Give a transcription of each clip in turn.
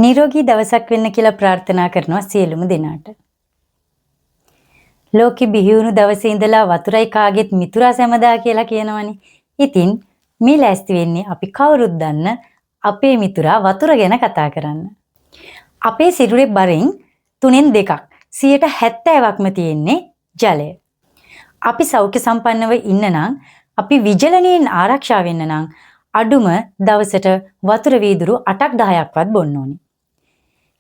නිරෝගී දවසක් වෙන්න කියලා ප්‍රාර්ථනා කරනවා සියලුම දෙනාට. ලෝකෙ බිහි වුණු දවසේ ඉඳලා වතුරයි කාගෙත් මිතුරා සැමදා කියලා කියනවනේ. ඉතින් මේ ලෑස්ති වෙන්නේ අපි කවුරුත් දන්න අපේ මිතුරා වතුර ගැන කතා කරන්න. අපේ සිරුරේ බරෙන් 3න් 2ක් 70%ක්ම තියෙන්නේ ජලය. අපි සෞඛ්‍ය සම්පන්නව ඉන්න නම් අපි විජලනයෙන් ආරක්ෂා වෙන්න නම් අඩුම දවසට වතුර වීදුරු 8ක් 10ක්වත් බොන්න ඕනේ.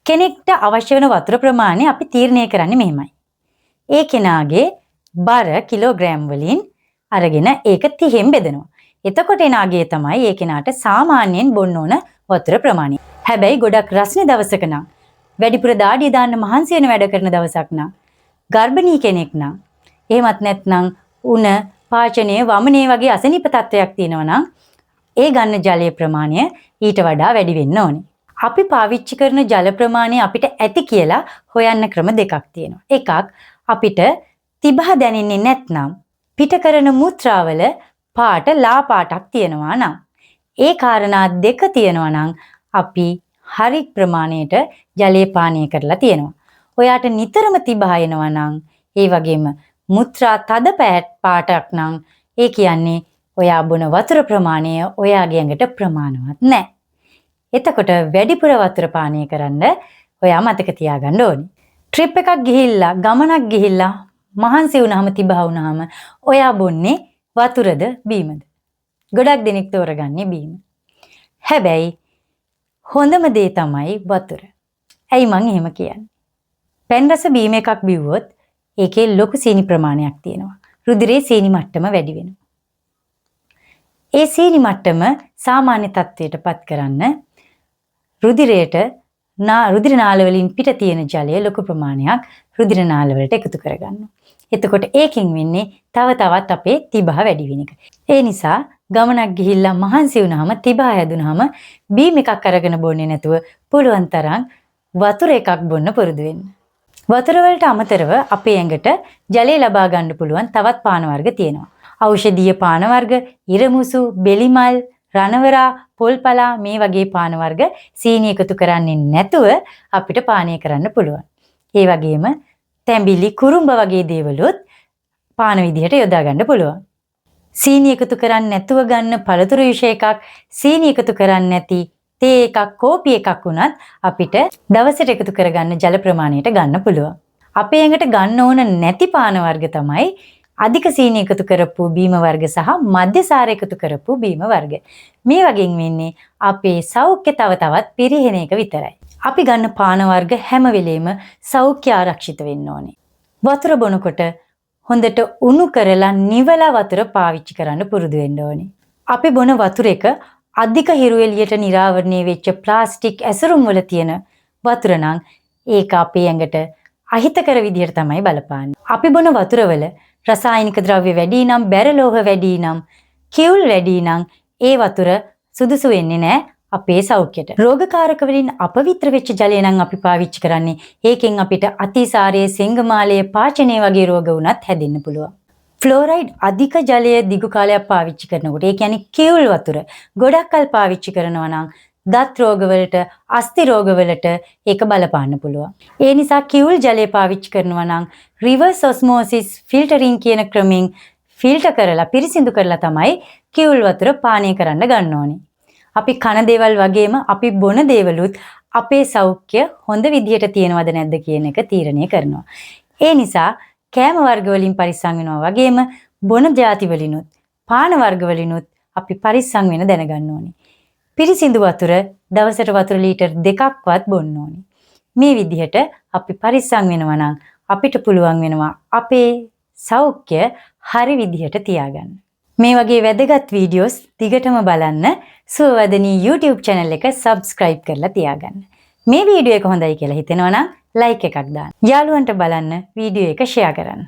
කෙනෙක්ට අවශ්‍ය වෙන වතුර ප්‍රමාණය අපි තීරණය කරන්නේ මෙහෙමයි. ඒ කෙනාගේ බර කිලෝග්‍රෑම් වලින් අරගෙන ඒක 30න් බෙදනවා. එතකොට එන අගය තමයි ඒ කෙනාට සාමාන්‍යයෙන් බොන්න ඕන වතුර ප්‍රමාණය. හැබැයි ගොඩක් රස්නේ දවසක නම් වැඩිපුර දාඩිය දාන්න මහන්සි වෙන වැඩ කරන දවසක් නම් ගර්භණී කෙනෙක් නම් එහෙමත් නැත්නම් උණ පාචනය වමනේ වගේ අසනීප තත්ත්වයක් තියෙනවා නම් ඒ ගන්න ජලයේ ප්‍රමාණය ඊට වඩා වැඩි වෙන්න ඕනේ. අපි පාවිච්චි කරන ජල ප්‍රමාණය අපිට ඇති කියලා හොයන්න ක්‍රම දෙකක් තියෙනවා. එකක් අපිට තිබහ දැනෙන්නේ නැත්නම් පිට කරන මුත්‍රාවල පාට ලා පාටක් තියෙනවා නම් ඒ කාරණා දෙක තියෙනවා නම් අපි හරි ප්‍රමාණයට ජලය පානය කරලා තියෙනවා. ඔයාට නිතරම තිබහ එනවා නම් ඒ වගේම මුත්‍රා තද පාටක් නම් ඒ කියන්නේ ඔයා බොන වතුර ප්‍රමාණය ඔයාගේ ඇඟට ප්‍රමාණවත් නැහැ. එතකොට වැඩිපුර වතුර පානය කරන්න ඔයා මතක තියාගන්න ඕනේ. ට්‍රිප් එකක් ගිහිල්ලා ගමනක් ගිහිල්ලා මහන්සි වුණාම තිබහ වුණාම ඔයා බොන්නේ වතුරද බීමද? ගොඩක් දෙනෙක් තෝරගන්නේ බීම. හැබැයි හොඳම දේ තමයි වතුර. ඇයි මං එහෙම කියන්නේ? පැන් රස බීම එකක් බිව්වොත් ඒකේ ලොකු සීනි ප්‍රමාණයක් තියෙනවා. රුධිරයේ සීනි මට්ටම වැඩි වෙනවා. ඒ සීනි මට්ටම සාමාන්‍ය තත්ත්වයට පත් කරන්න රුධිරයට රුධිර නාල වලින් පිට තියෙන ජලය ලොකු ප්‍රමාණයක් රුධිර නාල වලට එකතු කරගන්නවා. එතකොට ඒකෙන් වෙන්නේ තව තවත් අපේ තිබහ වැඩි වෙන එක. ඒ නිසා ගමනක් ගිහිල්ලා මහන්සි වුණාම තිබහ හැදුනහම බීම් එකක් අරගෙන බොන්නේ නැතුව පුළුවන් තරම් වතුර එකක් බොන්න පුරුදු වෙන්න. වතුර වලට අමතරව අපේ ඇඟට ජලය ලබා ගන්න පුළුවන් තවත් පාන වර්ග තියෙනවා. ඖෂධීය පාන වර්ග, ඉරමුසු, බෙලිමල්, රණවරා, පොල්පලා මේ වගේ පාන වර්ග සීනි එකතු කරන්නේ නැතුව අපිට පානය කරන්න පුළුවන්. ඒ වගේම තැඹිලි, කුරුම්බ වගේ දේවලුත් පාන විදිහට යොදා ගන්න පුළුවන්. සීනි එකතු කරන්නේ නැතුව ගන්න පළතුරු විෂ එකක්, සීනි එකතු කරන්නේ නැති තේ එකක්, කෝපි එකක් වුණත් අපිට දවසට එකතු කරගන්න ජල ප්‍රමාණයට ගන්න පුළුවන්. අපේ ඇඟට ගන්න ඕන නැති පාන වර්ග තමයි අධික සීනි එකතු කරපු බීම වර්ග සහ මධ්‍යසාර එකතු කරපු බීම වර්ග. මේ වගේන් වෙන්නේ අපේ සෞඛ්‍ය තව තවත් පිරිහෙන එක විතරයි. අපි ගන්න පාන වර්ග හැම වෙලේම සෞඛ්‍ය ආරක්ෂිත වෙන්න ඕනේ. වතුර බොනකොට හොඳට උණු කරලා නිවලා වතුර පාවිච්චි කරන්න පුරුදු වෙන්න ඕනේ. අපි බොන වතුර එක අධික හිරු එළියට නිරාවරණය වෙච්ච ප්ලාස්ටික් ඇසුරුම් වල තියෙන වතුර නම් ඒක අපේ ඇඟට අහිතකර විදිහට තමයි බලපාන්නේ. අපි බොන වතුරවල රසායනික ද්‍රව්‍ය වැඩි නම්, බැරලෝහ වැඩි නම්, කිවුල් වැඩි නම් ඒ වතුර සුදුසු වෙන්නේ නැහැ අපේ සෞඛ්‍යයට. රෝගකාරක වලින් අපවිත්‍ර වෙච්ච ජලය නම් අපි පාවිච්චි කරන්නේ. ඒකෙන් අපිට අතිසාරය, සිංගමාලය, පාචනය වගේ රෝග වුණත් හැදෙන්න පුළුවන්. ෆ්ලෝරයිඩ් අධික ජලය දිගු කාලයක් පාවිච්චි කරනකොට ඒ කියන්නේ කිවුල් වතුර ගොඩක් කල් පාවිච්චි කරනවා නම් දත් රෝගවලට, අස්ථි රෝගවලට ඒක බලපාන්න පුළුවන්. ඒ නිසා කිවුල් ජලය පාවිච්චි කරනවා නම් රිවර්ස් ඔස්මෝසිස් ෆිල්ටරින් කියන ක්‍රමෙන් ෆිල්ටර් කරලා පිරිසිදු කරලා තමයි කිවුල් වතුර පානය කරන්න ගන්න ඕනේ. අපි කන දේවල් වගේම අපි බොන දේවලුත් අපේ සෞඛ්‍ය හොඳ විදිහට තියෙනවද නැද්ද කියන එක තීරණය කරනවා. ඒ නිසා කෑම වර්ග වලින් පරිස්සම් වෙනවා වගේම බොන ಜಾති වලිනුත් පාන වර්ග වලිනුත් අපි පරිස්සම් වෙන දැනගන්න ඕනේ. පිරිසිදු වතුර දවසට වතුර ලීටර් 2ක්වත් බොන්න ඕනේ. මේ විදිහට අපි පරිස්සම් වෙනවා නම් අපිට පුළුවන් වෙනවා අපේ සෞඛ්‍ය හරි විදිහට තියාගන්න. මේ වගේ වැදගත් වීඩියෝස් දිගටම බලන්න සුවවදනී YouTube channel එක subscribe කරලා තියාගන්න. මේ වීඩියෝ එක හොඳයි කියලා හිතෙනවා නම් like එකක් දාන්න. යාළුවන්ට බලන්න වීඩියෝ එක share කරන්න.